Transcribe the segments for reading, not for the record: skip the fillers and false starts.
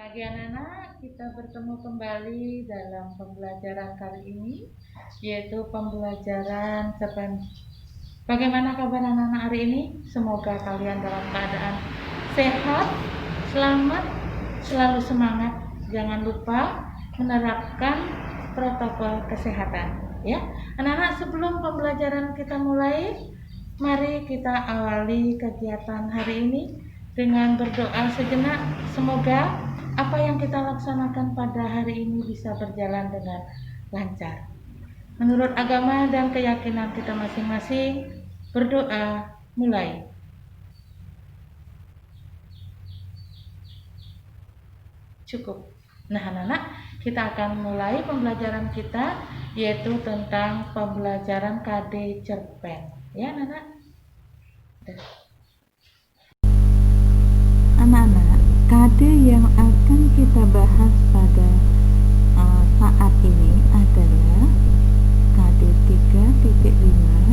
Pagi anak-anak, kita bertemu kembali dalam pembelajaran kali ini, yaitu pembelajaran cerpen. Bagaimana kabar anak-anak hari ini? Semoga kalian dalam keadaan sehat, selamat, selalu semangat. Jangan lupa menerapkan protokol kesehatan. Ya, anak-anak, sebelum pembelajaran kita mulai, mari kita awali kegiatan hari ini dengan berdoa sejenak. Semoga apa yang kita laksanakan pada hari ini bisa berjalan dengan lancar menurut agama dan keyakinan kita masing-masing. Berdoa mulai. Cukup. Nah anak-anak, kita akan mulai pembelajaran kita, yaitu tentang pembelajaran KD cerpen. Ya anak-anak. Anak-anak, KD yang akan kita bahas pada saat ini adalah KD 3.5,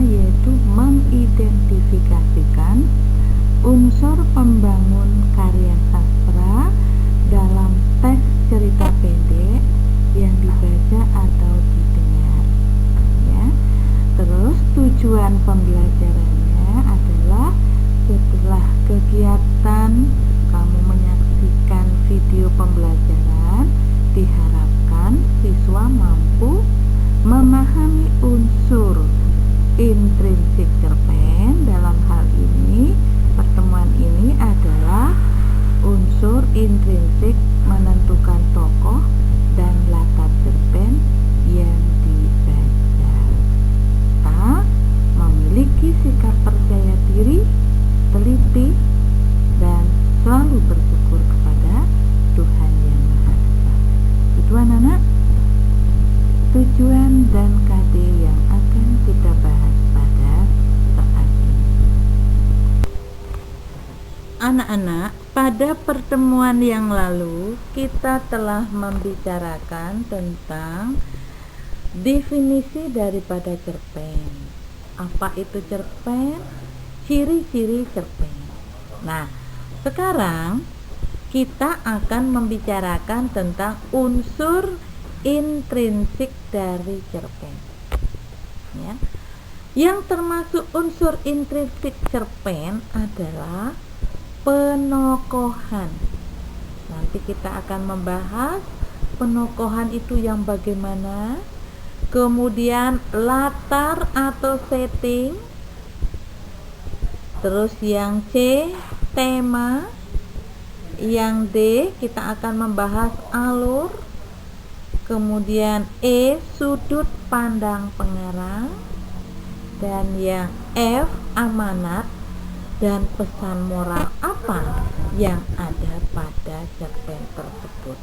yaitu mengidentifikasikan unsur pembangun karya sastra dalam teks cerita pendek yang dibaca atau didengar. Ya. Terus tujuan pembelajarannya adalah setelah kegiatan kamu menyaksikan video pembelajaran, diharapkan siswa mampu memahami unsur intrinsik cerpen. Dalam hal ini, pertemuan ini adalah unsur intrinsik menentukan tokoh dan latar cerpen yang dibaca. Kita memiliki sikap percaya diri, teliti, dan selalu bersyukur kepada Tuhan Yang Maha Esa. Itu anak-anak, tujuan dan KD yang akan kita bahas pada saat ini. Anak-anak, pada pertemuan yang lalu kita telah membicarakan tentang definisi daripada cerpen. Apa itu cerpen? Ciri-ciri cerpen. Nah, sekarang kita akan membicarakan tentang unsur intrinsik dari cerpen. Ya. Yang termasuk unsur intrinsik cerpen adalah penokohan. Nanti kita akan membahas penokohan itu yang bagaimana, kemudian latar atau setting, terus yang C, tema, yang D, kita akan membahas alur, kemudian E, sudut pandang pengarang, dan yang F, amanat dan pesan moral apa yang ada pada cerpen tersebut.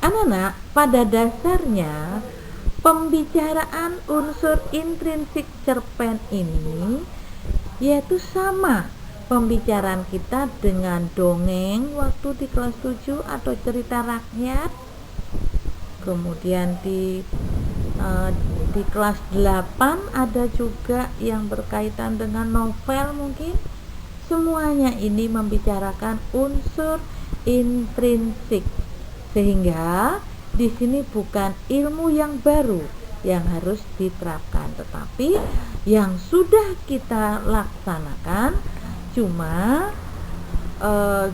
Anak-anak, pada dasarnya pembicaraan unsur intrinsik cerpen ini yaitu sama pembicaraan kita dengan dongeng waktu di kelas 7 atau cerita rakyat. Kemudian di kelas 8 ada juga yang berkaitan dengan novel mungkin. Semuanya ini membicarakan unsur intrinsik. Sehingga di sini bukan ilmu yang baru yang harus diterapkan, tetapi yang sudah kita laksanakan, cuma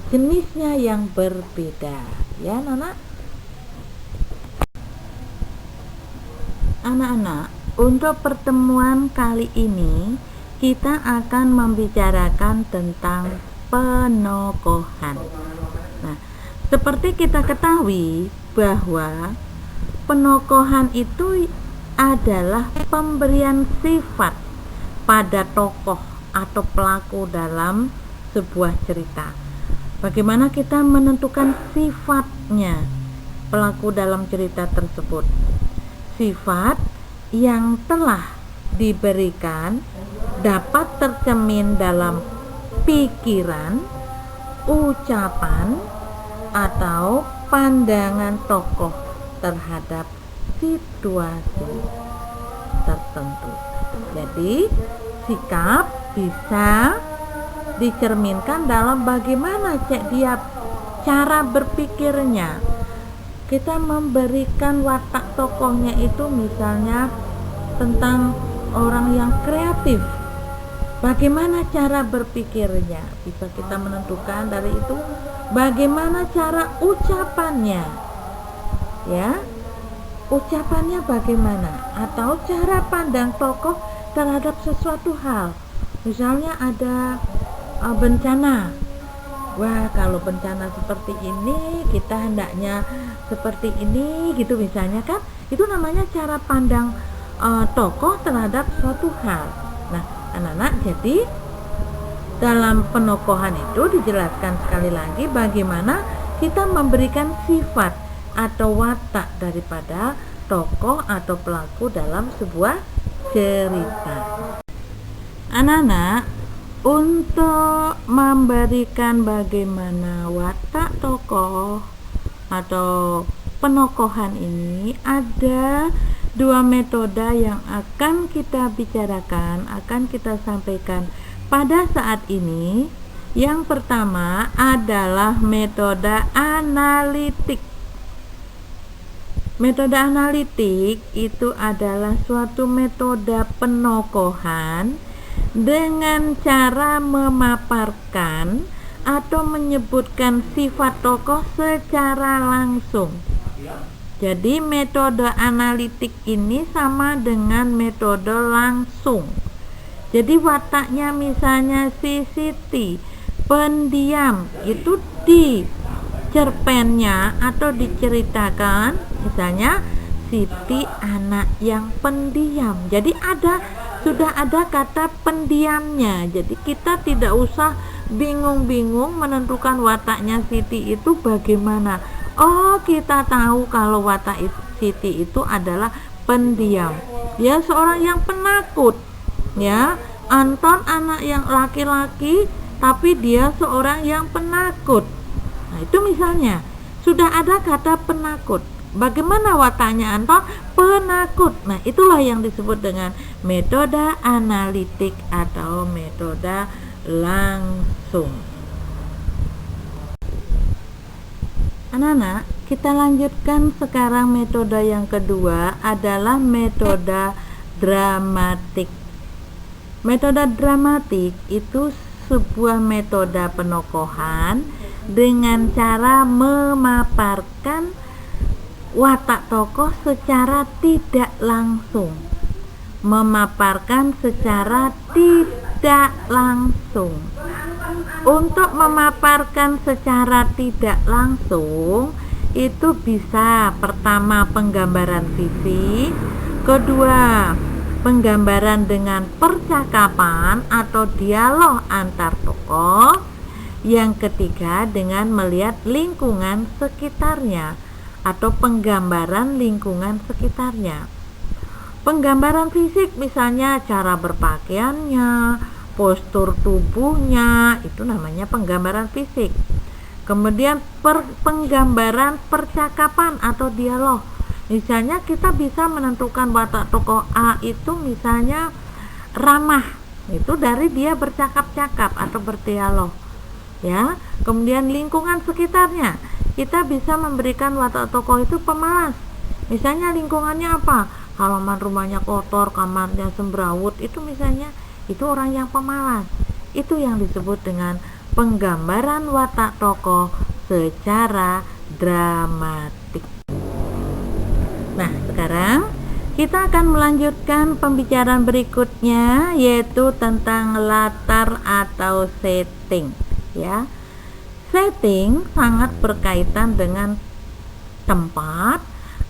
jenisnya yang berbeda. Ya, anak-anak, untuk pertemuan kali ini kita akan membicarakan tentang penokohan. Nah, seperti kita ketahui bahwa penokohan itu adalah pemberian sifat pada tokoh atau pelaku dalam sebuah cerita. Bagaimana kita menentukan sifatnya pelaku dalam cerita tersebut? Sifat yang telah diberikan dapat tercermin dalam pikiran, ucapan, atau pandangan tokoh terhadap situasi tertentu. Jadi, sikap bisa dicerminkan dalam bagaimana dia cara berpikirnya. Kita memberikan watak tokohnya itu misalnya tentang orang yang kreatif. Bagaimana cara berpikirnya? Bisa kita menentukan dari itu bagaimana cara ucapannya. Ya. Ucapannya bagaimana? Atau cara pandang tokoh terhadap sesuatu hal. Misalnya ada bencana. Wah, kalau bencana seperti ini kita hendaknya seperti ini gitu misalnya kan. Itu namanya cara pandang tokoh terhadap suatu hal. Nah, anak-anak, jadi dalam penokohan itu dijelaskan sekali lagi bagaimana kita memberikan sifat atau watak daripada tokoh atau pelaku dalam sebuah cerita. Anak-anak, untuk memberikan bagaimana watak tokoh atau penokohan ini ada dua metode yang akan kita bicarakan, akan kita sampaikan pada saat ini. Yang pertama adalah metode analitik. Metode analitik itu adalah suatu metode penokohan dengan cara memaparkan atau menyebutkan sifat tokoh secara langsung. Jadi metode analitik ini sama dengan metode langsung. Jadi wataknya misalnya si Siti pendiam, itu di cerpennya atau diceritakan misalnya Siti anak yang pendiam. Jadi sudah ada kata pendiamnya. Jadi kita tidak usah bingung-bingung menentukan wataknya Siti itu bagaimana. Oh, kita tahu kalau watak Siti itu adalah pendiam. Dia seorang yang penakut. Ya, Anton anak yang laki-laki tapi dia seorang yang penakut. Nah, itu misalnya sudah ada kata penakut. Bagaimana wataknya Anton? Penakut. Nah, itulah yang disebut dengan metode analitik atau metode langsung. Anak-anak, kita lanjutkan sekarang metode yang kedua adalah metode dramatik. Metode dramatik itu sebuah metode penokohan dengan cara memaparkan watak tokoh secara tidak langsung. Memaparkan secara tidak langsung. Untuk memaparkan secara tidak langsung itu bisa pertama penggambaran fisik, kedua penggambaran dengan percakapan atau dialog antar tokoh, yang ketiga dengan melihat lingkungan sekitarnya atau penggambaran lingkungan sekitarnya. Penggambaran fisik misalnya cara berpakaiannya, postur tubuhnya, itu namanya penggambaran fisik. Kemudian penggambaran percakapan atau dialog. Misalnya kita bisa menentukan watak tokoh A itu misalnya ramah. Itu dari dia bercakap-cakap atau berdialog. Ya. Kemudian lingkungan sekitarnya. Kita bisa memberikan watak tokoh itu pemalas. Misalnya lingkungannya apa? Halaman rumahnya kotor, kamarnya semrawut, itu misalnya itu orang yang pemalas. Itu yang disebut dengan penggambaran watak tokoh secara dramatik. Nah, sekarang kita akan melanjutkan pembicaraan berikutnya, yaitu tentang latar atau setting. Ya, setting sangat berkaitan dengan tempat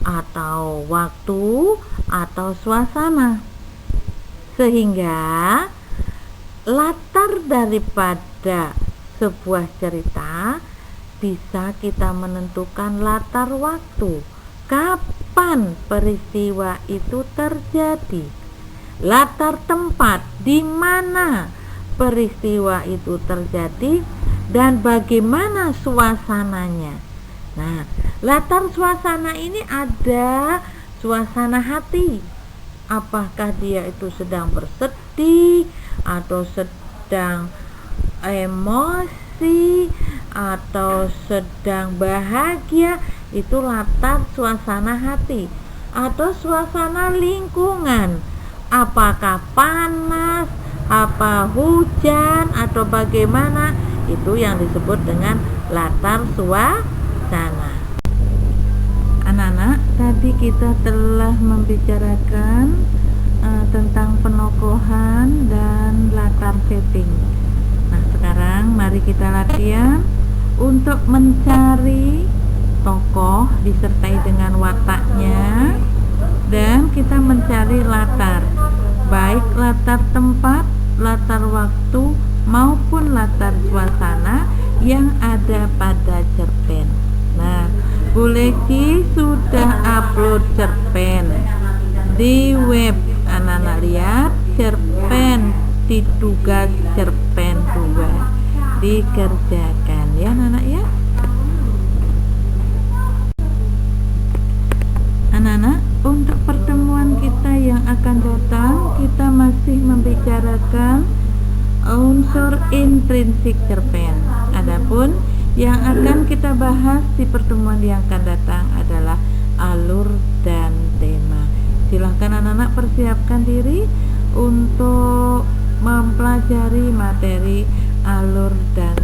atau waktu atau suasana, sehingga latar daripada sebuah cerita bisa kita menentukan latar waktu, kapan peristiwa itu terjadi, latar tempat di mana peristiwa itu terjadi, dan bagaimana suasananya. Nah, latar suasana ini ada suasana hati. Apakah dia itu sedang bersedih atau sedang emosi emosi atau sedang bahagia, itu latar suasana hati atau suasana lingkungan. Apakah panas, apa hujan atau bagaimana, itu yang disebut dengan latar suasana. Anak-anak, tadi kita telah membicarakan tentang penokohan dan latar setting. Nah, sekarang mari kita latihan untuk mencari tokoh disertai dengan wataknya, dan kita mencari latar, baik latar tempat, latar waktu, maupun latar suasana yang ada pada cerpen. Nah, Bu Leci sudah upload cerpen di web. Anak-anak lihat cerpen di tugas cerpen 2 dikerjakan ya anak-anak ya. Anak-anak, untuk pertemuan kita yang akan datang, kita masih membicarakan unsur intrinsik cerpen. Adapun yang akan kita bahas di pertemuan yang akan datang adalah alur dan tema. Silahkan anak-anak persiapkan diri untuk mempelajari materi alur dan